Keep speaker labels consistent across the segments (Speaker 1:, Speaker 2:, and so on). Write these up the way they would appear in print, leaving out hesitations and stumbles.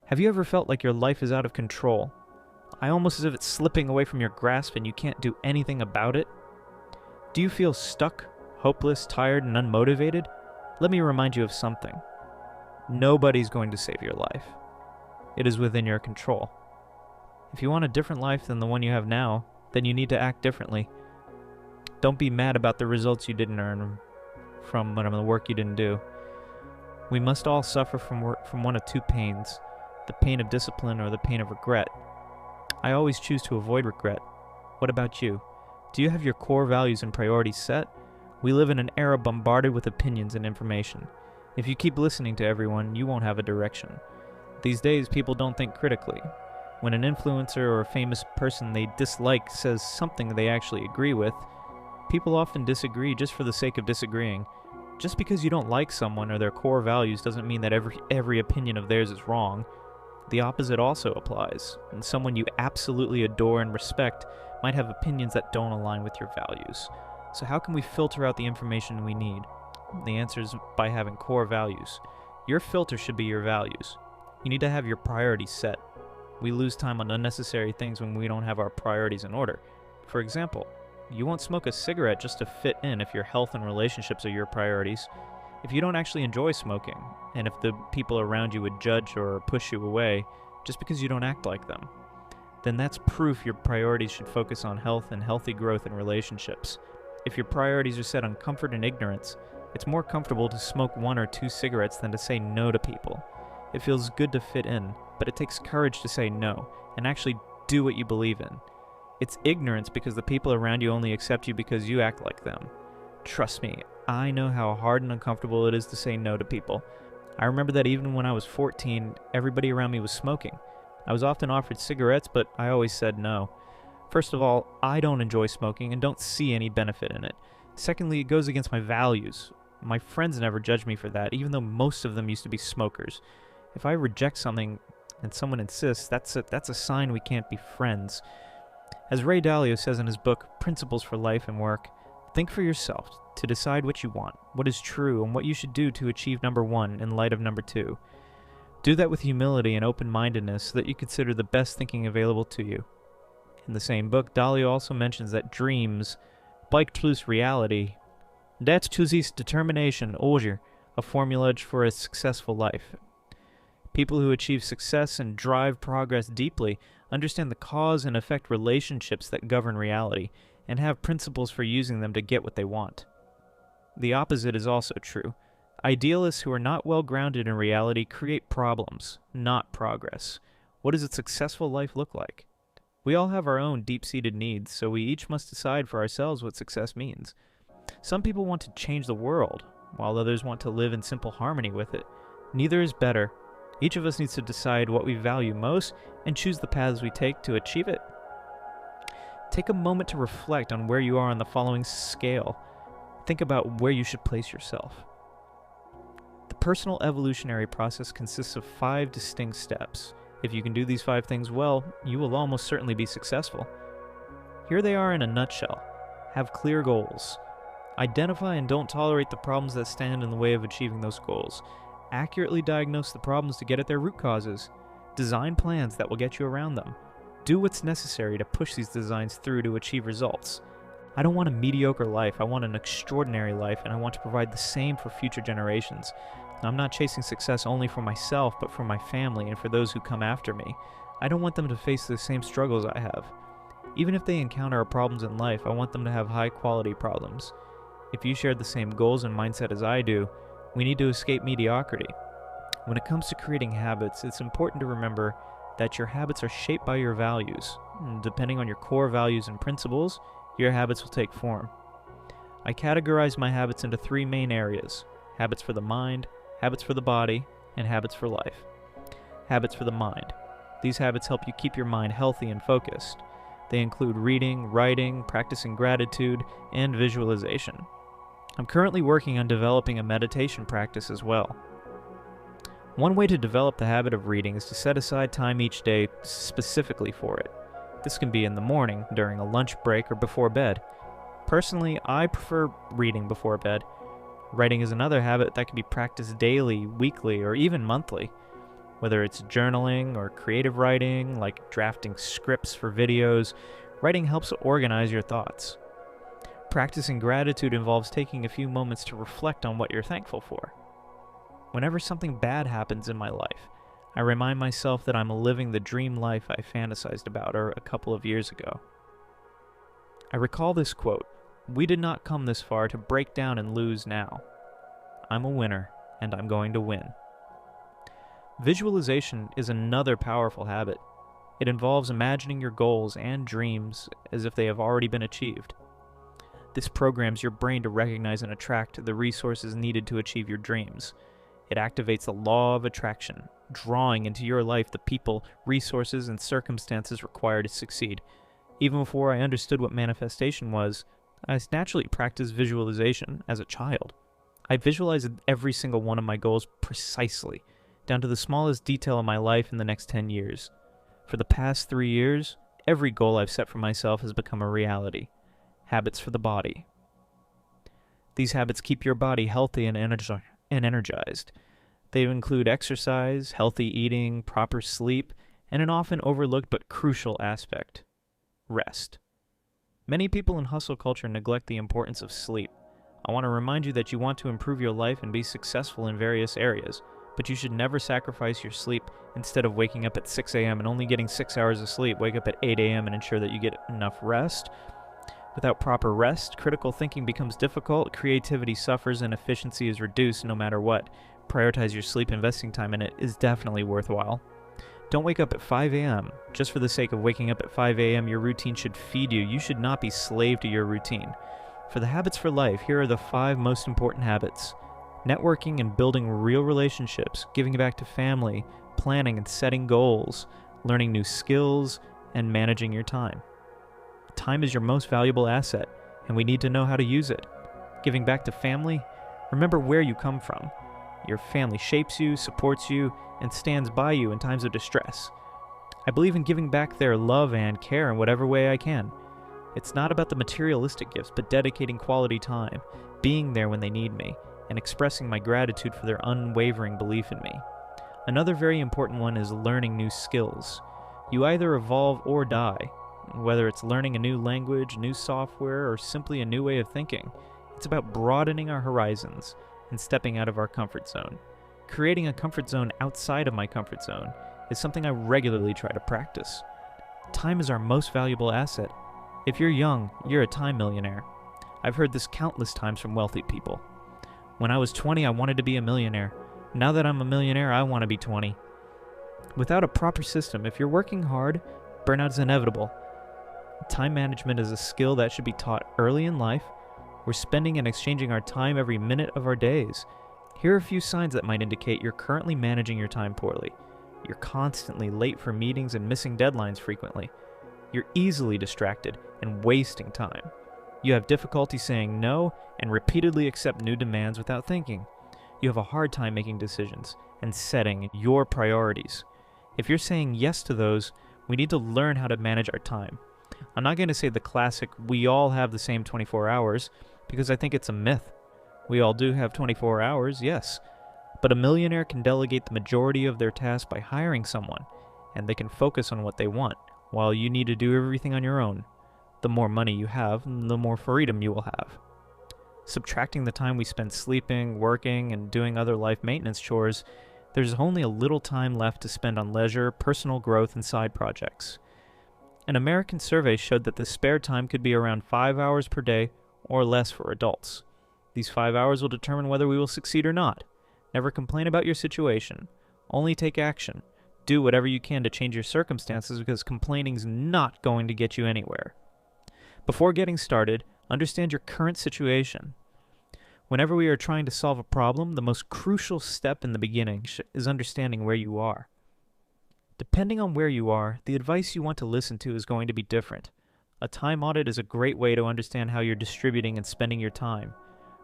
Speaker 1: Have you ever felt like your life is out of control? Almost as if it's slipping away from your grasp and you can't do anything about it? Do you feel stuck, hopeless, tired, and unmotivated? Let me remind you of something. Nobody's going to save your life. It is within your control. If you want a different life than the one you have now, then you need to act differently. Don't be mad about the results you didn't earn from the work you didn't do. We must all suffer from one of two pains, the pain of discipline or the pain of regret. I always choose to avoid regret. What about you? Do you have your core values and priorities set? We live in an era bombarded with opinions and information. If you keep listening to everyone, you won't have a direction. These days, people don't think critically. When an influencer or a famous person they dislike says something they actually agree with, people often disagree just for the sake of disagreeing. Just because you don't like someone or their core values doesn't mean that every opinion of theirs is wrong. The opposite also applies, and someone you absolutely adore and respect might have opinions that don't align with your values. So how can we filter out the information we need? The answer is by having core values. Your filter should be your values. You need to have your priorities set. We lose time on unnecessary things when we don't have our priorities in order. For example, you won't smoke a cigarette just to fit in if your health and relationships are your priorities. If you don't actually enjoy smoking, and if the people around you would judge or push you away just because you don't act like them, then that's proof your priorities should focus on health and healthy growth in relationships. If your priorities are set on comfort and ignorance, it's more comfortable to smoke 1 or 2 cigarettes than to say no to people. It feels good to fit in, but it takes courage to say no and actually do what you believe in. It's ignorance because the people around you only accept you because you act like them. Trust me, I know how hard and uncomfortable it is to say no to people. I remember that even when I was 14, everybody around me was smoking. I was often offered cigarettes, but I always said no. First of all, I don't enjoy smoking and don't see any benefit in it. Secondly, it goes against my values. My friends never judge me for that, even though most of them used to be smokers. If I reject something and someone insists, that's a sign we can't be friends. As Ray Dalio says in his book, Principles for Life and Work, think for yourself to decide what you want, what is true, and what you should do to achieve number 1 in light of number 2. Do that with humility and open-mindedness so that you consider the best thinking available to you. In the same book, Dalio also mentions that dreams, bike plus reality, that's chooses determination, oder, a formula for a successful life. People who achieve success and drive progress deeply understand the cause and effect relationships that govern reality, and have principles for using them to get what they want. The opposite is also true. Idealists who are not well grounded in reality create problems, not progress. What does a successful life look like? We all have our own deep-seated needs, so we each must decide for ourselves what success means. Some people want to change the world, while others want to live in simple harmony with it. Neither is better. Each of us needs to decide what we value most and choose the paths we take to achieve it. Take a moment to reflect on where you are on the following scale. Think about where you should place yourself. The personal evolutionary process consists of 5 distinct steps. If you can do these 5 things well, you will almost certainly be successful. Here they are in a nutshell. Have clear goals. Identify and don't tolerate the problems that stand in the way of achieving those goals. Accurately diagnose the problems to get at their root causes. Design plans that will get you around them. Do what's necessary to push these designs through to achieve results. I don't want a mediocre life, I want an extraordinary life, and I want to provide the same for future generations. I'm not chasing success only for myself, but for my family and for those who come after me. I don't want them to face the same struggles I have. Even if they encounter problems in life, I want them to have high-quality problems. If you share the same goals and mindset as I do, we need to escape mediocrity. When it comes to creating habits, it's important to remember that your habits are shaped by your values. Depending on your core values and principles, your habits will take form. I categorize my habits into 3 main areas: habits for the mind, habits for the body, and habits for life. Habits for the mind. These habits help you keep your mind healthy and focused. They include reading, writing, practicing gratitude, and visualization. I'm currently working on developing a meditation practice as well. One way to develop the habit of reading is to set aside time each day specifically for it. This can be in the morning, during a lunch break, or before bed. Personally, I prefer reading before bed. Writing is another habit that can be practiced daily, weekly, or even monthly. Whether it's journaling or creative writing, like drafting scripts for videos, writing helps organize your thoughts. Practicing gratitude involves taking a few moments to reflect on what you're thankful for. Whenever something bad happens in my life, I remind myself that I'm living the dream life I fantasized about a couple of years ago. I recall this quote, "We did not come this far to break down and lose now. I'm a winner, and I'm going to win." Visualization is another powerful habit. It involves imagining your goals and dreams as if they have already been achieved. This programs your brain to recognize and attract the resources needed to achieve your dreams. It activates the law of attraction, drawing into your life the people, resources, and circumstances required to succeed. Even before I understood what manifestation was, I naturally practiced visualization as a child. I visualized every single one of my goals precisely, down to the smallest detail of my life in the next 10 years. For the past 3 years, every goal I've set for myself has become a reality. Habits for the body. These habits keep your body healthy and energized. They include exercise, healthy eating, proper sleep, and an often overlooked but crucial aspect: rest. Many people in hustle culture neglect the importance of sleep. I want to remind you that you want to improve your life and be successful in various areas, but you should never sacrifice your sleep. Instead of waking up at 6 a.m. and only getting 6 hours of sleep, wake up at 8 a.m. and ensure that you get enough rest. Without proper rest, critical thinking becomes difficult, creativity suffers, and efficiency is reduced no matter what. Prioritize your sleep. Investing time in it is definitely worthwhile. Don't wake up at 5 a.m. Just for the sake of waking up at 5 a.m., your routine should feed you. You should not be slave to your routine. For the habits for life, here are the 5 most important habits: networking and building real relationships, giving back to family, planning and setting goals, learning new skills, and managing your time. Time is your most valuable asset, and we need to know how to use it. Giving back to family, remember where you come from. Your family shapes you, supports you, and stands by you in times of distress. I believe in giving back their love and care in whatever way I can. It's not about the materialistic gifts, but dedicating quality time, being there when they need me, and expressing my gratitude for their unwavering belief in me. Another very important one is learning new skills. You either evolve or die. Whether it's learning a new language, new software, or simply a new way of thinking, it's about broadening our horizons and stepping out of our comfort zone. Creating a comfort zone outside of my comfort zone is something I regularly try to practice. Time is our most valuable asset. If you're young, you're a time millionaire. I've heard this countless times from wealthy people. When I was 20, I wanted to be a millionaire. Now that I'm a millionaire, I want to be 20. Without a proper system, if you're working hard, burnout is inevitable. Time management is a skill that should be taught early in life. We're spending and exchanging our time every minute of our days. Here are a few signs that might indicate you're currently managing your time poorly. You're constantly late for meetings and missing deadlines frequently. You're easily distracted and wasting time. You have difficulty saying no and repeatedly accept new demands without thinking. You have a hard time making decisions and setting your priorities. If you're saying yes to those, we need to learn how to manage our time. I'm not going to say the classic, we all have the same 24 hours, because I think it's a myth. We all do have 24 hours, yes, but a millionaire can delegate the majority of their tasks by hiring someone, and they can focus on what they want, while you need to do everything on your own. The more money you have, the more freedom you will have. Subtracting the time we spend sleeping, working, and doing other life maintenance chores, there's only a little time left to spend on leisure, personal growth, and side projects. An American survey showed that the spare time could be around 5 hours per day or less for adults. These 5 hours will determine whether we will succeed or not. Never complain about your situation. Only take action. Do whatever you can to change your circumstances, because complaining's not going to get you anywhere. Before getting started, understand your current situation. Whenever we are trying to solve a problem, the most crucial step in the beginning is understanding where you are. Depending on where you are, the advice you want to listen to is going to be different. A time audit is a great way to understand how you're distributing and spending your time.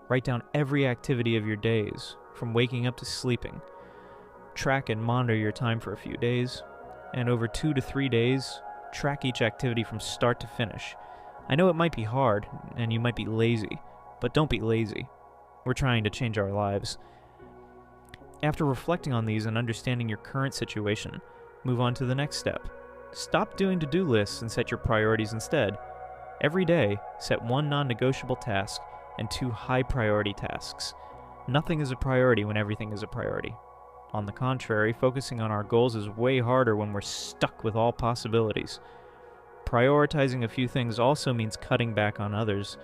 Speaker 1: Write down every activity of your days, from waking up to sleeping. Track and monitor your time for a few days, and over 2 to 3 days, track each activity from start to finish. I know it might be hard, and you might be lazy, but don't be lazy. We're trying to change our lives. After reflecting on these and understanding your current situation, move on to the next step. Stop doing to-do lists and set your priorities instead. Every day, set one non-negotiable task and 2 high-priority tasks. Nothing is a priority when everything is a priority. On the contrary, focusing on our goals is way harder when we're stuck with all possibilities. Prioritizing a few things also means cutting back on others.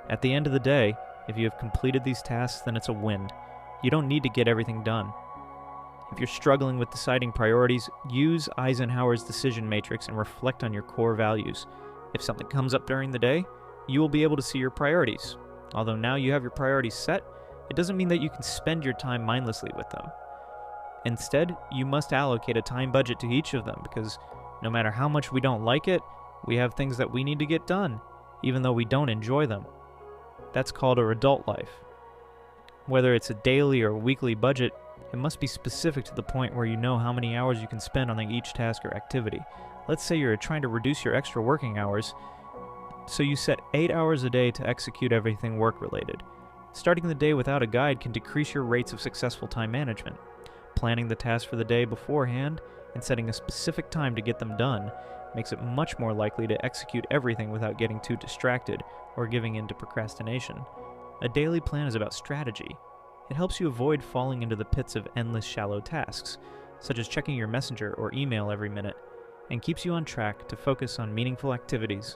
Speaker 1: At the end of the day, if you have completed these tasks, then it's a win. You don't need to get everything done. If you're struggling with deciding priorities, use Eisenhower's decision matrix and reflect on your core values. If something comes up during the day, you will be able to see your priorities. Although now you have your priorities set, it doesn't mean that you can spend your time mindlessly with them. Instead, you must allocate a time budget to each of them because no matter how much we don't like it, we have things that we need to get done, even though we don't enjoy them. That's called our adult life. Whether it's a daily or weekly budget, it must be specific to the point where you know how many hours you can spend on each task or activity. Let's say you're trying to reduce your extra working hours, so you set 8 hours a day to execute everything work-related. Starting the day without a guide can decrease your rates of successful time management. Planning the tasks for the day beforehand and setting a specific time to get them done makes it much more likely to execute everything without getting too distracted or giving in to procrastination. A daily plan is about strategy. It helps you avoid falling into the pits of endless shallow tasks, such as checking your messenger or email every minute, and keeps you on track to focus on meaningful activities.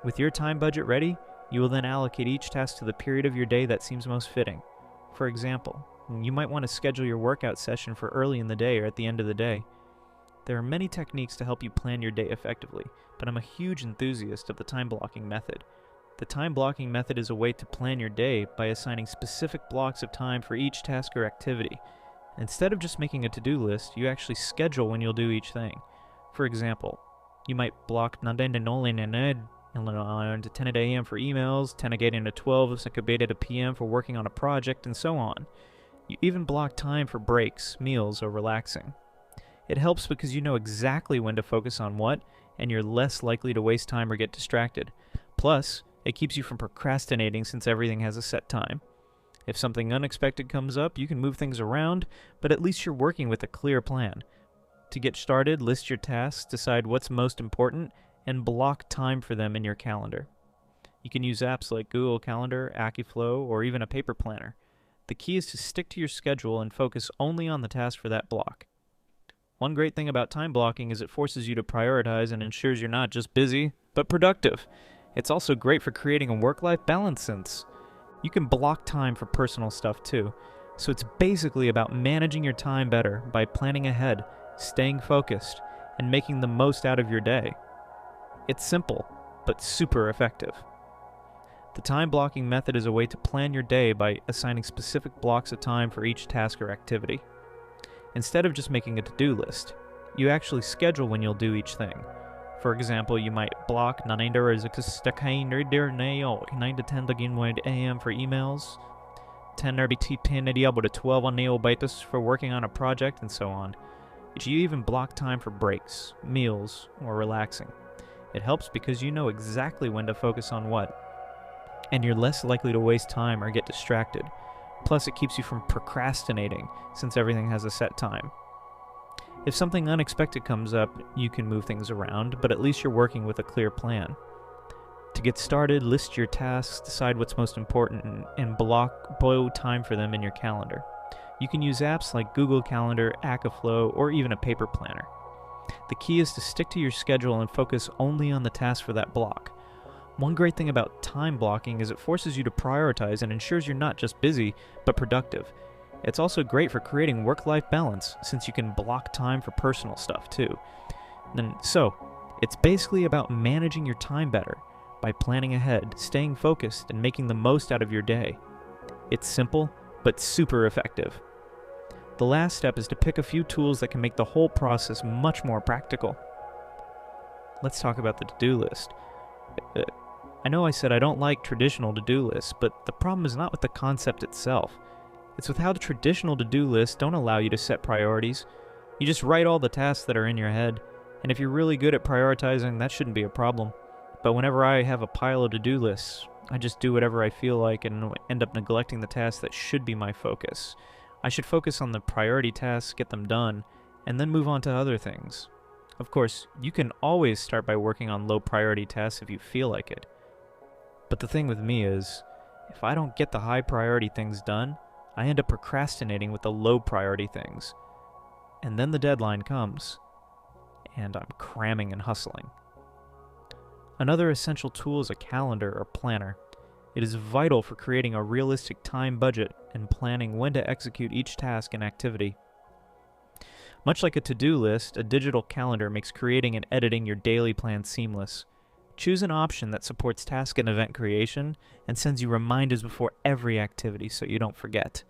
Speaker 1: With your time budget ready, you will then allocate each task to the period of your day that seems most fitting. For example, you might want to schedule your workout session for early in the day or at the end of the day. There are many techniques to help you plan your day effectively, but I'm a huge enthusiast of the time blocking method. The time blocking method is a way to plan your day by assigning specific blocks of time for each task or activity. Instead of just making a to-do list, you actually schedule when you'll do each thing. For example, you might block 9 to 10 a.m. for emails, 10 a.m. to 12 p.m. for working on a project, and so on. You even block time for breaks, meals, or relaxing. It helps because you know exactly when to focus on what, and you're less likely to waste time or get distracted. Plus, it keeps you from procrastinating since everything has a set time. If something unexpected comes up, you can move things around, but at least you're working with a clear plan. To get started, list your tasks, decide what's most important, and block time for them in your calendar. You can use apps like Google Calendar, Akiflow, or even a paper planner. The key is to stick to your schedule and focus only on the task for that block. One great thing about time blocking is it forces you to prioritize and ensures you're not just busy, but productive. It's also great for creating a work-life balance since you can block time for personal stuff too. So it's basically about managing your time better by planning ahead, staying focused, and making the most out of your day. It's simple, but super effective. The time blocking method is a way to plan your day by assigning specific blocks of time for each task or activity. Instead of just making a to-do list, you actually schedule when you'll do each thing. For example, you might block 9 to 10 a.m. for emails, 10 to 12 for working on a project, and so on. You even block time for breaks, meals, or relaxing. It helps because you know exactly when to focus on what, and you're less likely to waste time or get distracted. Plus, it keeps you from procrastinating since everything has a set time. If something unexpected comes up, you can move things around, but at least you're working with a clear plan. To get started, list your tasks, decide what's most important, and block time for them in your calendar. You can use apps like Google Calendar, Akiflow, or even a paper planner. The key is to stick to your schedule and focus only on the task for that block. One great thing about time blocking is it forces you to prioritize and ensures you're not just busy, but productive. It's also great for creating work-life balance, since you can block time for personal stuff too. So, it's basically about managing your time better by planning ahead, staying focused, and making the most out of your day. It's simple, but super effective. The last step is to pick a few tools that can make the whole process much more practical. Let's talk about the to-do list. I know I said I don't like traditional to-do lists, but the problem is not with the concept itself. It's with how the traditional to-do lists don't allow you to set priorities. You just write all the tasks that are in your head, and if you're really good at prioritizing, that shouldn't be a problem. But whenever I have a pile of to-do lists, I just do whatever I feel like and end up neglecting the tasks that should be my focus. I should focus on the priority tasks, get them done, and then move on to other things. Of course, you can always start by working on low priority tasks if you feel like it. But the thing with me is, if I don't get the high priority things done, I end up procrastinating with the low priority things. And then the deadline comes, and I'm cramming and hustling. Another essential tool is a calendar or planner. It is vital for creating a realistic time budget and planning when to execute each task and activity. Much like a to-do list, a digital calendar makes creating and editing your daily plan seamless. Choose an option that supports task and event creation and sends you reminders before every activity so you don't forget.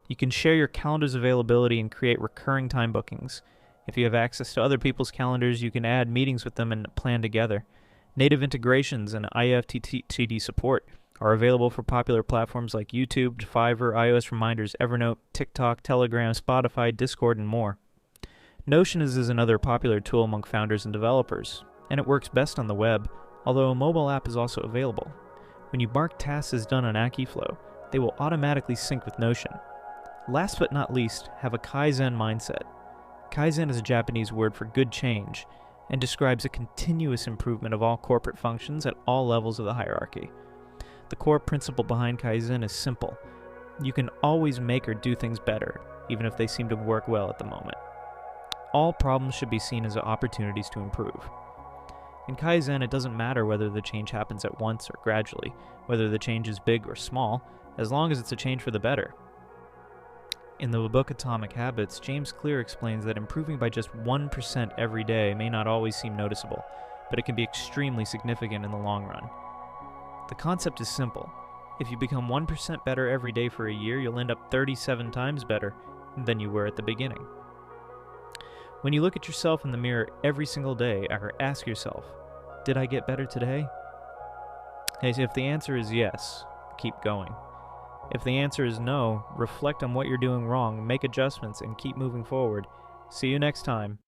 Speaker 1: You can share your calendar's availability and create recurring time bookings. If you have access to other people's calendars, you can add meetings with them and plan together. Native integrations and IFTTT support are available for popular platforms like YouTube, Fiverr, iOS Reminders, Evernote, TikTok, Telegram, Spotify, Discord, and more. Notion is another popular tool among founders and developers, and it works best on the web, although a mobile app is also available. When you mark tasks as done on Akiflow, they will automatically sync with Notion. Last but not least, have a Kaizen mindset. Kaizen is a Japanese word for good change, and describes a continuous improvement of all corporate functions at all levels of the hierarchy. The core principle behind Kaizen is simple. You can always make or do things better, even if they seem to work well at the moment. All problems should be seen as opportunities to improve. In Kaizen, it doesn't matter whether the change happens at once or gradually, whether the change is big or small, as long as it's a change for the better. In the book Atomic Habits, James Clear explains that improving by just 1% every day may not always seem noticeable, but it can be extremely significant in the long run. The concept is simple. If you become 1% better every day for a year, you'll end up 37 times better than you were at the beginning. When you look at yourself in the mirror every single day, ask yourself, did I get better today? If the answer is yes, keep going. If the answer is no, reflect on what you're doing wrong, make adjustments, and keep moving forward. See you next time.